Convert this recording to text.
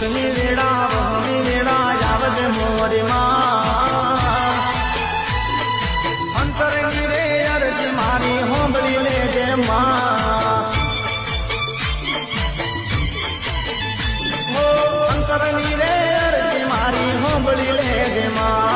સુખની વેળા વહુની વેળા આવજે મોરી માં અંતરની રે અરજી મારી હોંભળી લેજે માં અંતરની રે અરજી મારી હોંભળી લેજે માં